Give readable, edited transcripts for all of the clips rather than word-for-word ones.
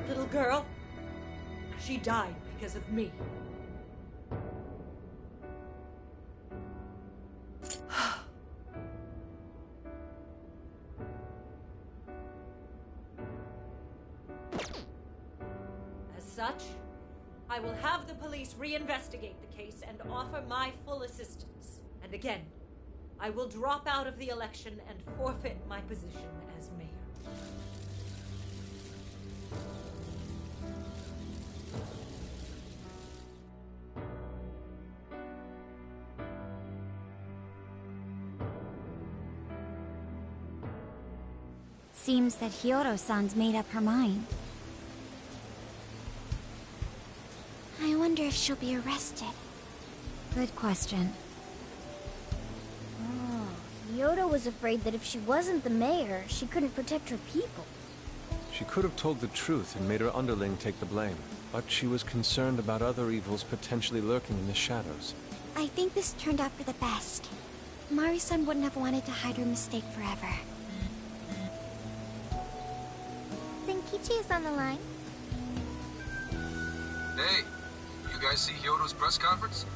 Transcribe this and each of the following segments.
little girl, she died because of me. As such, I will have the police reinvestigate the case and offer my full assistance. And again, I will drop out of the election and forfeit my position as mayor. Seems that Hiyoro-san's made up her mind. I wonder if she'll be arrested. Good question. Oh, Hiyoro was afraid that if she wasn't the mayor, she couldn't protect her people. She could have told the truth and made her underling take the blame, but she was concerned about other evils potentially lurking in the shadows. I think this turned out for the best. Mari-san wouldn't have wanted to hide her mistake forever. Zenkichi is on the line. Hey, you guys see Hyodo's press conference?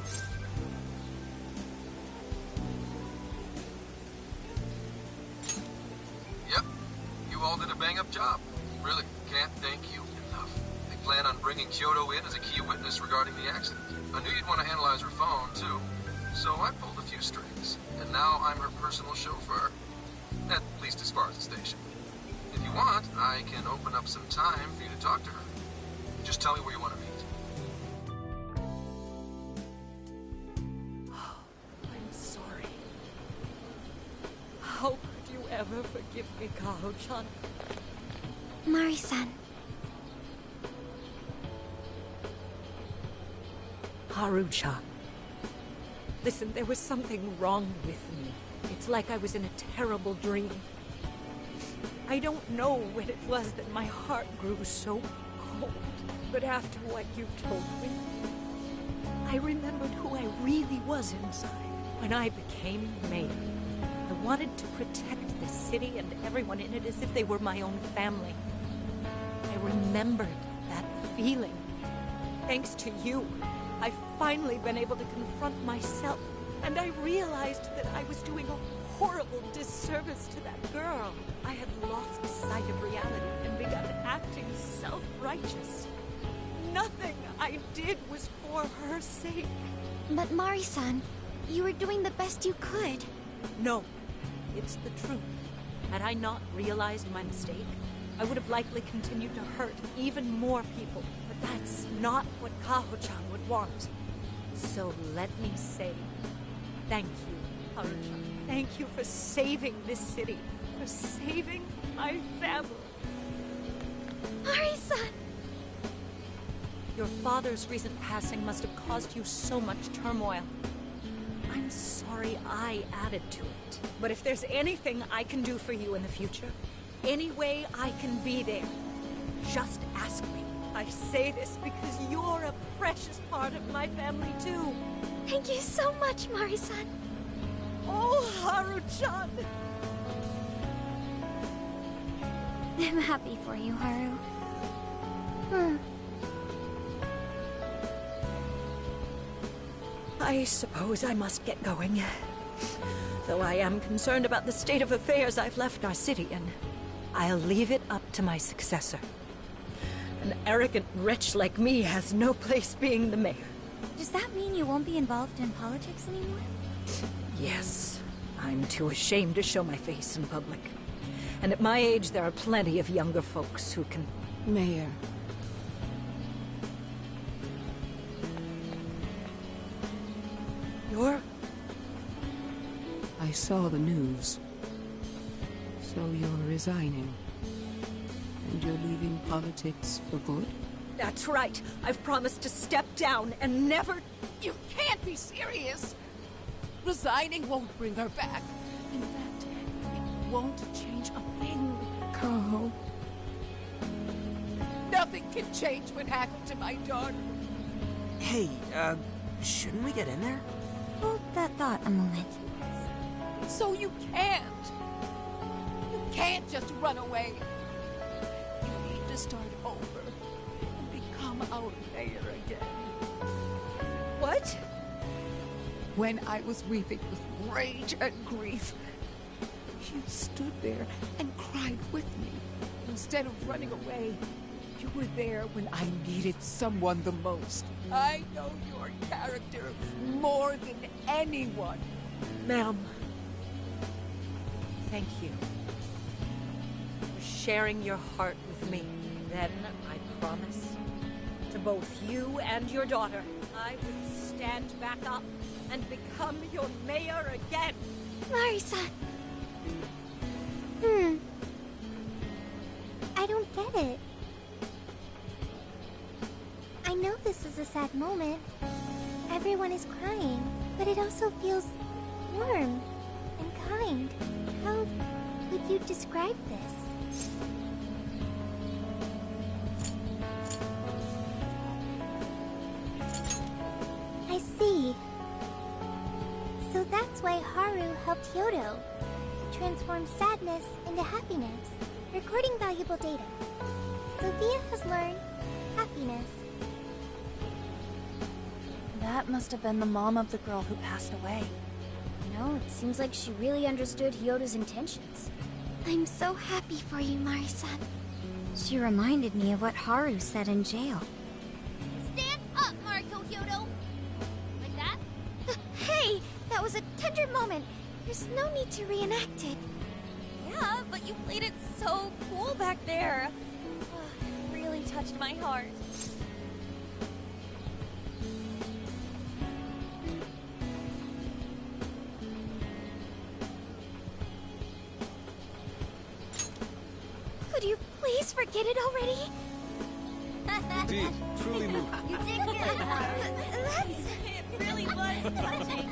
Yep, you all did a bang-up job. Really, can't thank you enough. They plan on bringing Hyodo in as a key witness regarding the accident. I knew you'd want to analyze her phone, too. So I pulled a few strings, and now I'm her personal chauffeur. At least as far as the station. If you want, I can open up some time for you to talk to her. Just tell me where you want to meet. I'm sorry. How could you ever forgive me, Kaho-chan? Mari-san. Haru-chan. Listen, there was something wrong with me. It's like I was in a terrible dream. I don't know when it was that my heart grew so cold, but after what you told me, I remembered who I really was inside. When I became mayor, I wanted to protect the city and everyone in it as if they were my own family. I remembered that feeling. Thanks to you, I've finally been able to confront myself, and I realized that I was doing a horrible disservice to that girl. I had lost sight of reality and begun acting self-righteous. Nothing I did was for her sake. But Mari-san, you were doing the best you could. No, it's the truth. Had I not realized my mistake, I would have likely continued to hurt even more people. But that's not what Kaho-chan would want. So let me say, thank you, Haru-chan. Thank you for saving this city, for saving my family. Mari-san! Your father's recent passing must have caused you so much turmoil. I'm sorry I added to it. But if there's anything I can do for you in the future, any way I can be there, just ask me. I say this because you're a precious part of my family too. Thank you so much, Mari-san. Oh, Haru-chan! I'm happy for you, Haru. I suppose I must get going. Though I am concerned about the state of affairs I've left our city in. I'll leave it up to my successor. An arrogant wretch like me has no place being the mayor. Does that mean you won't be involved in politics anymore? Yes. I'm too ashamed to show my face in public. And at my age, there are plenty of younger folks who can... Mayor. You're... I saw the news. So you're resigning. And you're leaving politics for good? That's right. I've promised to step down and never... You can't be serious! Resigning won't bring her back. In fact, it won't change a thing. Kaho. Nothing can change what happened to my daughter. Hey, shouldn't we get in there? Hold that thought a moment. So you can't. You can't just run away. You need to start over. our mayor again. What? When I was weeping with rage and grief, you stood there and cried with me. Instead of running away, you were there when I needed someone the most. I know your character more than anyone. Ma'am. Thank you for sharing your heart with me. Then I promise to both you and your daughter, I would stand back up and become your mayor again. Marisa. I don't get it. I know this is a sad moment. Everyone is crying, but it also feels warm and kind. How would you describe this? I see. So that's why Haru helped Hyodo to transform sadness into happiness, recording valuable data. Sophia has learned happiness. That must have been the mom of the girl who passed away. You know, it seems like she really understood Hyodo's intentions. I'm so happy for you, Mari-san. She reminded me of what Haru said in jail. Stand up, Mariko Hyodo! Like that? Hey! That was a tender moment. There's no need to reenact it. Yeah, but you played it so cool back there. It really touched my heart. Could you please forget it already? Indeed, truly moving. You did good, Haru. It really was touching.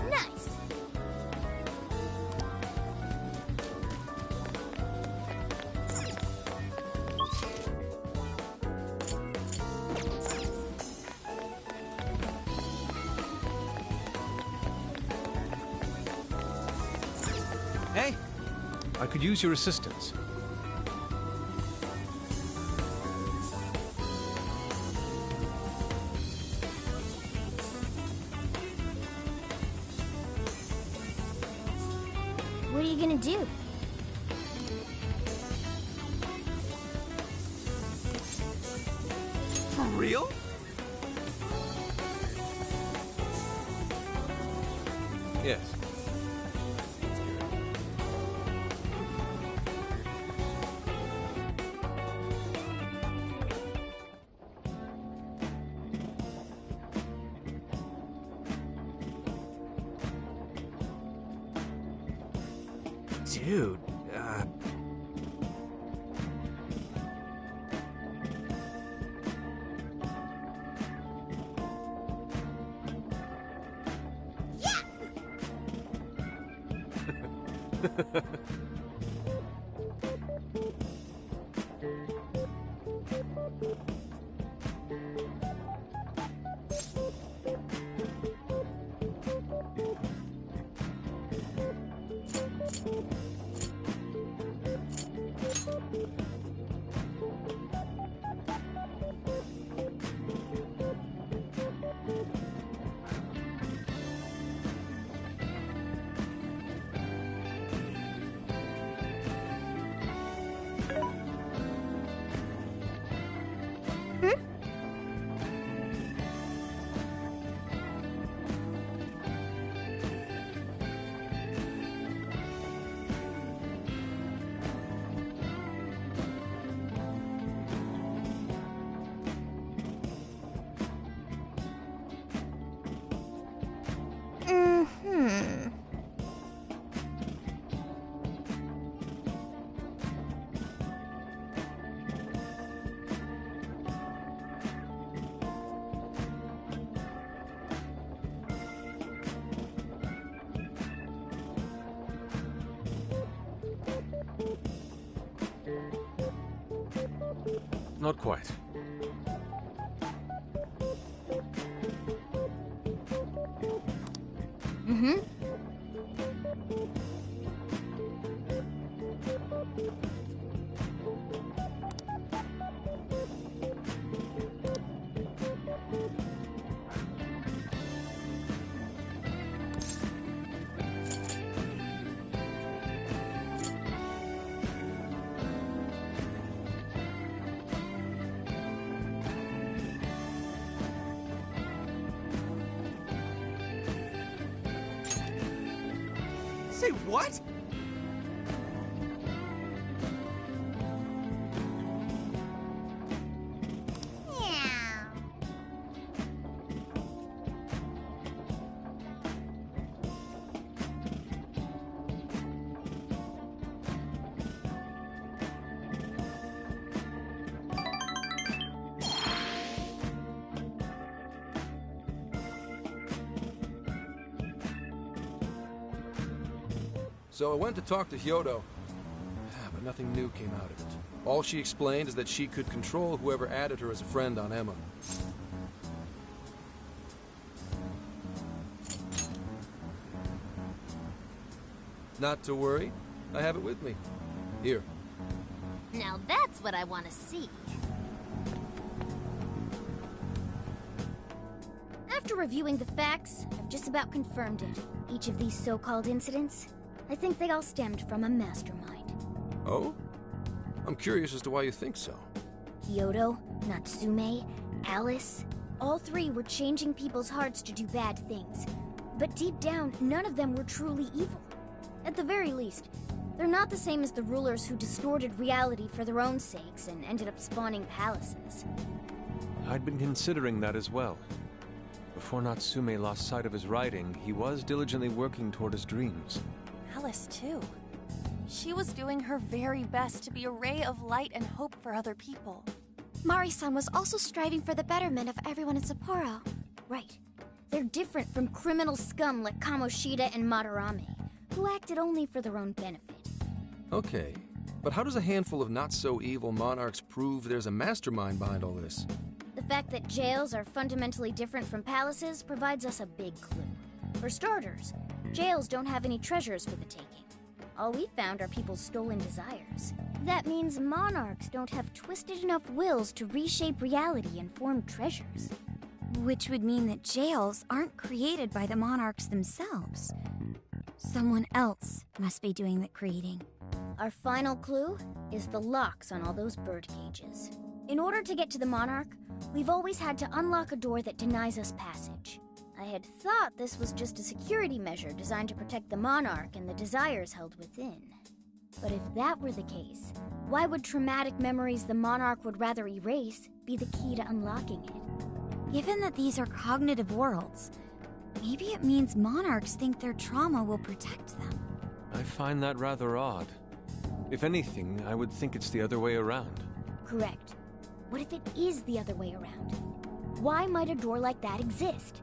Nice. Hey, I could use your assistance. What are you gonna do? for real? Yes. Dude, not quite. Mm-hmm. Say what? Meow. So I went to talk to Hyodo, but nothing new came out of it. All she explained is that she could control whoever added her as a friend on Emma. Not to worry, I have it with me. Here. Now that's what I want to see. After reviewing the facts, I've just about confirmed it. Each of these so-called incidents, I think they all stemmed from a mastermind. Oh? I'm curious as to why you think so. Hyodo, Natsume, Alice, all three were changing people's hearts to do bad things. But deep down, none of them were truly evil. At the very least, they're not the same as the rulers who distorted reality for their own sakes and ended up spawning palaces. I'd been considering that as well. Before Natsume lost sight of his writing, he was diligently working toward his dreams. Alice, too. She was doing her very best to be a ray of light and hope for other people. Mari-san was also striving for the betterment of everyone in Sapporo. Right. They're different from criminal scum like Kamoshida and Madarame, who acted only for their own benefit. Okay, but how does a handful of not-so-evil monarchs prove there's a mastermind behind all this? The fact that jails are fundamentally different from palaces provides us a big clue. For starters, jails don't have any treasures for the taking. All we found are people's stolen desires. That means monarchs don't have twisted enough wills to reshape reality and form treasures. Which would mean that jails aren't created by the monarchs themselves. Someone else must be doing the creating. Our final clue is the locks on all those bird cages. In order to get to the monarch, we've always had to unlock a door that denies us passage. I had thought this was just a security measure designed to protect the monarch and the desires held within. But if that were the case, why would traumatic memories the monarch would rather erase be the key to unlocking it? Given that these are cognitive worlds, maybe it means monarchs think their trauma will protect them. I find that rather odd. If anything, I would think it's the other way around. Correct. What if it is the other way around? Why might a door like that exist?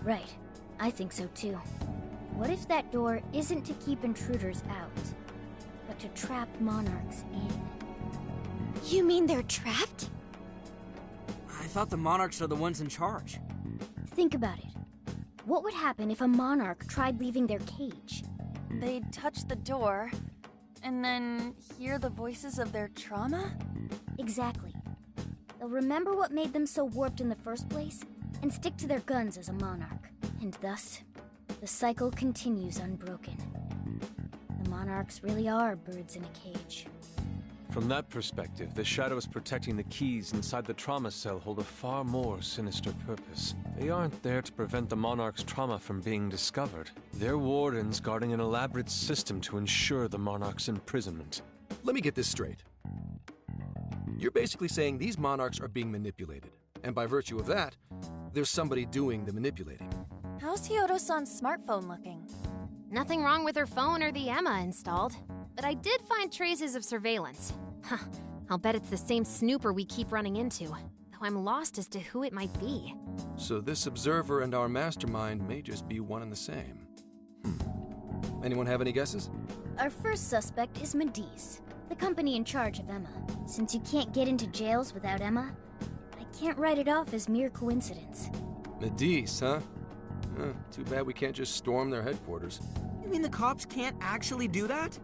Right. I think so too. What if that door isn't to keep intruders out, but to trap monarchs in? You mean they're trapped? I thought the monarchs are the ones in charge. Think about it. What would happen if a monarch tried leaving their cage? They'd touch the door, and then hear the voices of their trauma? Exactly. They'll remember what made them so warped in the first place, and stick to their guns as a monarch. And thus, the cycle continues unbroken. The monarchs really are birds in a cage. From that perspective, the shadows protecting the keys inside the trauma cell hold a far more sinister purpose. They aren't there to prevent the monarch's trauma from being discovered. They're wardens guarding an elaborate system to ensure the monarch's imprisonment. Let me get this straight. You're basically saying these monarchs are being manipulated, and by virtue of that, there's somebody doing the manipulating. How's Hyodo-san's smartphone looking? Nothing wrong with her phone or the Emma installed. But I did find traces of surveillance. Huh, I'll bet it's the same snooper we keep running into, though I'm lost as to who it might be. So this observer and our mastermind may just be one and the same. Anyone have any guesses? Our first suspect is Medice, the company in charge of Emma. Since you can't get into jails without Emma, I can't write it off as mere coincidence. Medice, huh? Too bad we can't just storm their headquarters. You mean the cops can't actually do that?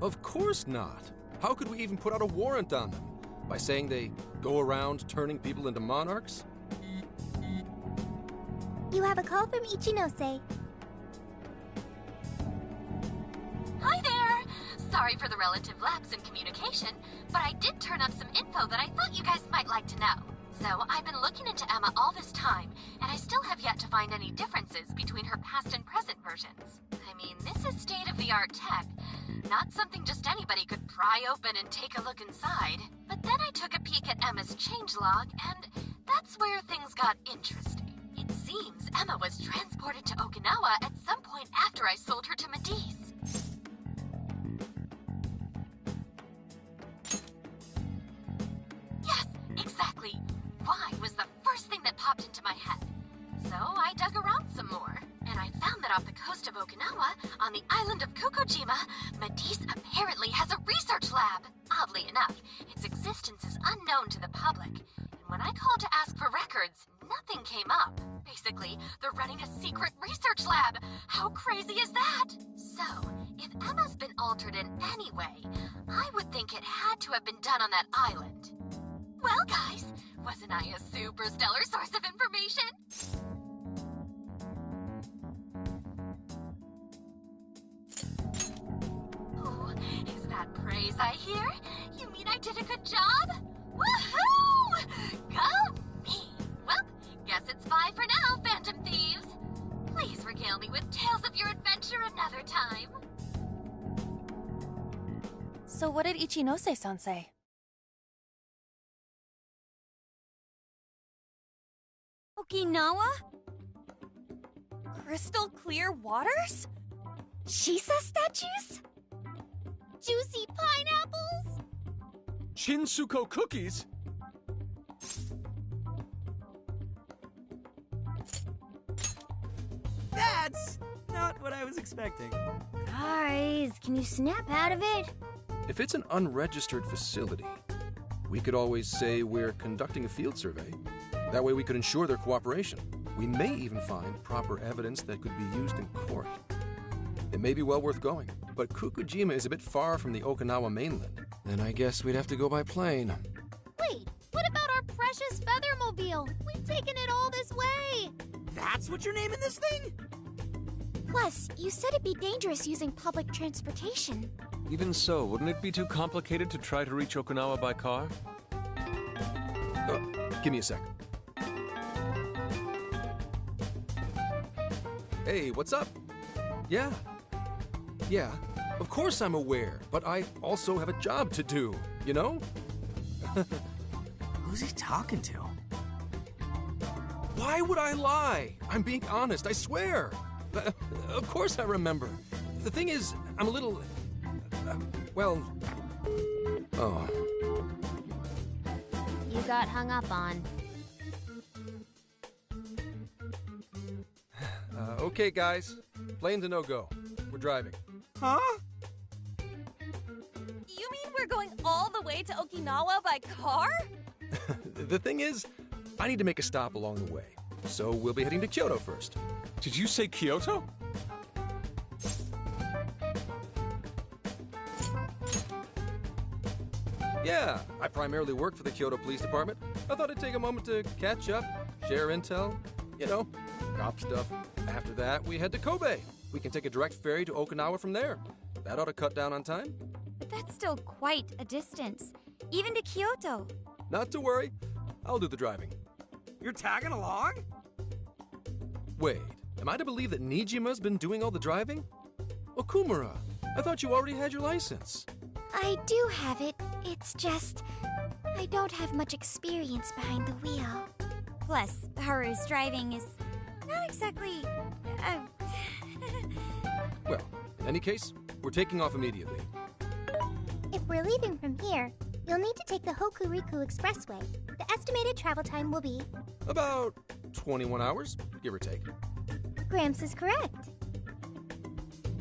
Of course not. How could we even put out a warrant on them? By saying they go around turning people into monarchs? You have a call from Ichinose. Hi there! Sorry for the relative lapse in communication, but I did turn up some info that I thought you guys might like to know. So, I've been looking into Emma all this time, and I still have yet to find any differences between her past and present versions. I mean, this is state-of-the-art tech, not something just anybody could pry open and take a look inside. But then I took a peek at Emma's changelog, and that's where things got interesting. It seems Emma was transported to Okinawa at some point after I sold her to Medice. Yes, exactly. Why was the first thing that popped into my head. So I dug around some more, and I found that off the coast of Okinawa, on the island of Kokojima, Medice apparently has a research lab. Oddly enough, its existence is unknown to the public, and when I called to ask for records, nothing came up. Basically, they're running a secret research lab. How crazy is that? So, if Emma's been altered in any way, I would think it had to have been done on that island. Well, guys, wasn't I a super stellar source of information? Oh, is that praise I hear? You mean I did a good job? Woohoo! Go me! Well, guess it's bye for now, Phantom Thieves. Please regale me with tales of your adventure another time. So what did Ichinose-san say? Okinawa? Crystal clear waters? Shisa statues? Juicy pineapples? Shinsuko cookies? That's not what I was expecting. Guys, can you snap out of it? If it's an unregistered facility, we could always say we're conducting a field survey. That way we could ensure their cooperation. We may even find proper evidence that could be used in court. It may be well worth going, but Kokojima is a bit far from the Okinawa mainland. Then I guess we'd have to go by plane. Wait, what about our precious Feathermobile? We've taken it all this way! That's what you're naming this thing? Plus, you said it'd be dangerous using public transportation. Even so, wouldn't it be too complicated to try to reach Okinawa by car? Give me a sec. Hey, what's up? Yeah, of course I'm aware, but I also have a job to do, you know? Who's he talking to? Why would I lie? I'm being honest, I swear. Of course I remember. The thing is, I'm a little... Oh. You got hung up on. Okay, guys. Plane's a no-go. We're driving. Huh? You mean we're going all the way to Okinawa by car? The thing is, I need to make a stop along the way. So we'll be heading to Kyoto first. Did you say Kyoto? Yeah, I primarily work for the Kyoto Police Department. I thought I'd take a moment to catch up, share intel, you know, cop stuff. After that, we head to Kobe. We can take a direct ferry to Okinawa from there. That ought to cut down on time. But that's still quite a distance, even to Kyoto. Not to worry. I'll do the driving. You're tagging along? Wait, am I to believe that Nijima's been doing all the driving? Okumura, I thought you already had your license. I do have it. It's just... I don't have much experience behind the wheel. Plus, Haru's driving is not exactly... Well, in any case, we're taking off immediately. If we're leaving from here, you'll need to take the Hokuriku Expressway. The estimated travel time will be... About 21 hours, give or take. Gramps is correct.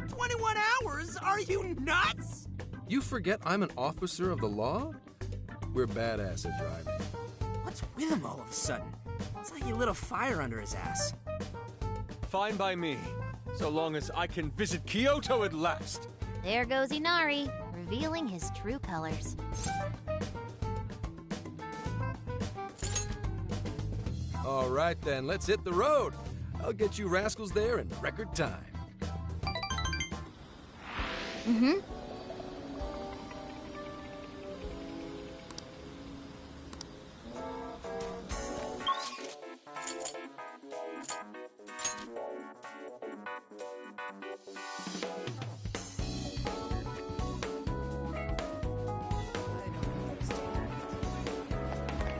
21 hours? Are you nuts? You forget I'm an officer of the law? We're badass at driving. What's with him all of a sudden? It's like he lit a fire under his ass. Fine by me, so long as I can visit Kyoto at last. There goes Inari, revealing his true colors. All right then, let's hit the road. I'll get you rascals there in record time. Mm-hmm.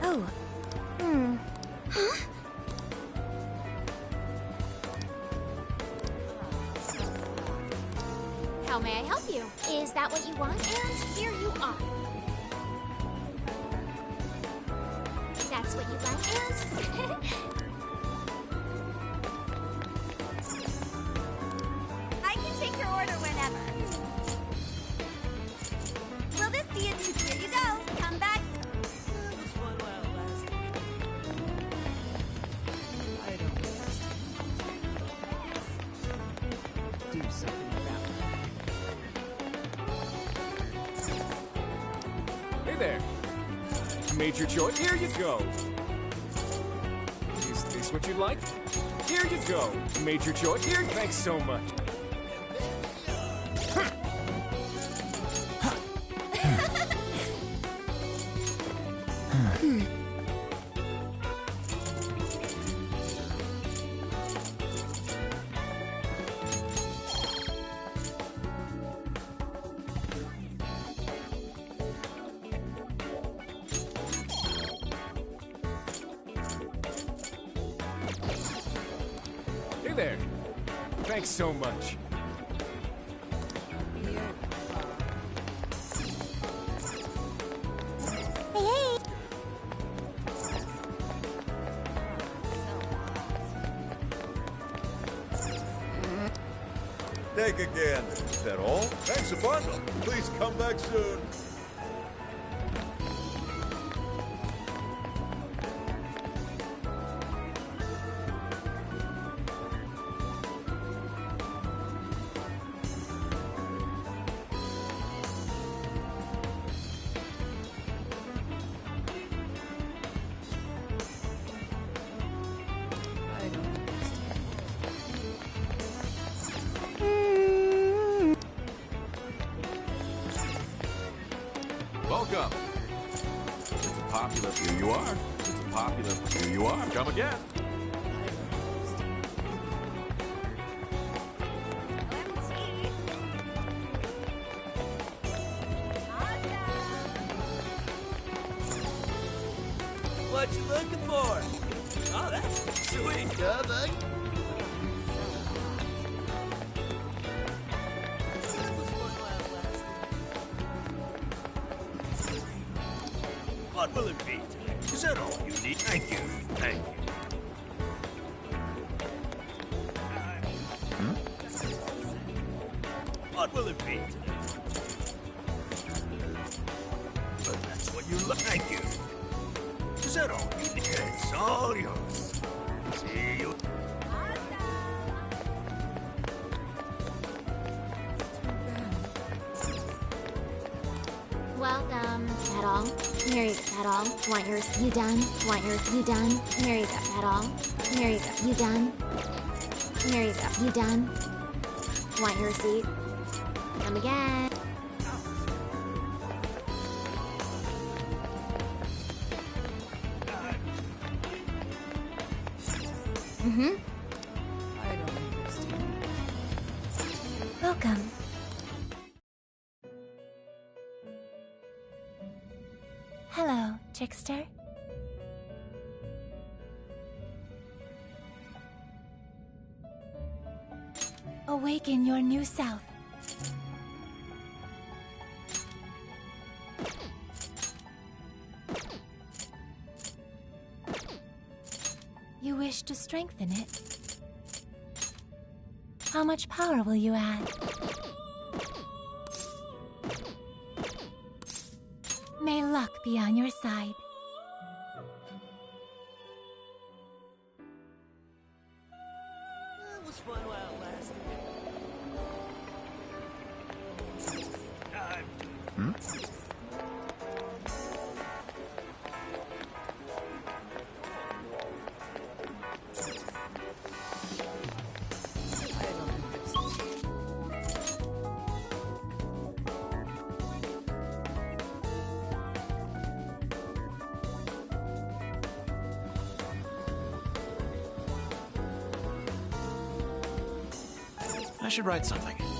Oh. Huh? How may I help you? Is that what you want? And here you are. That's what you like? And I can take your order whenever. Will this be a here you go? Come back. Do something about it. Hey there. Made your choice. Here you go. Is this what you'd like? Here you go. Made your choice. Here. Thanks so much. Hey there. Thanks so much. Hey! Take a gander. Is that all? Thanks a bundle. Please come back soon. Welcome. It's a popular. Here you are. It's a popular. Here you are. Come again. What you looking for? Oh, that's sweet. Yeah, bud. What will it be today? Is that all you need? Thank you. Thank you. What will it be today? But that's what you look. Thank you. Is that all you need? It's all yours. See you. Welcome. That all? Here you go. That all? Want yours? You done? Want yours? You done? Here you go. That all? Here you go. You done? Here you go. You done? Want your receipt? Come again. Mm-hmm. I don't understand. Welcome. Hello, trickster. Awaken your new self. You wish to to strengthen it. How much power will you add? May luck be on your side. It was fun while it lasted. I should write something.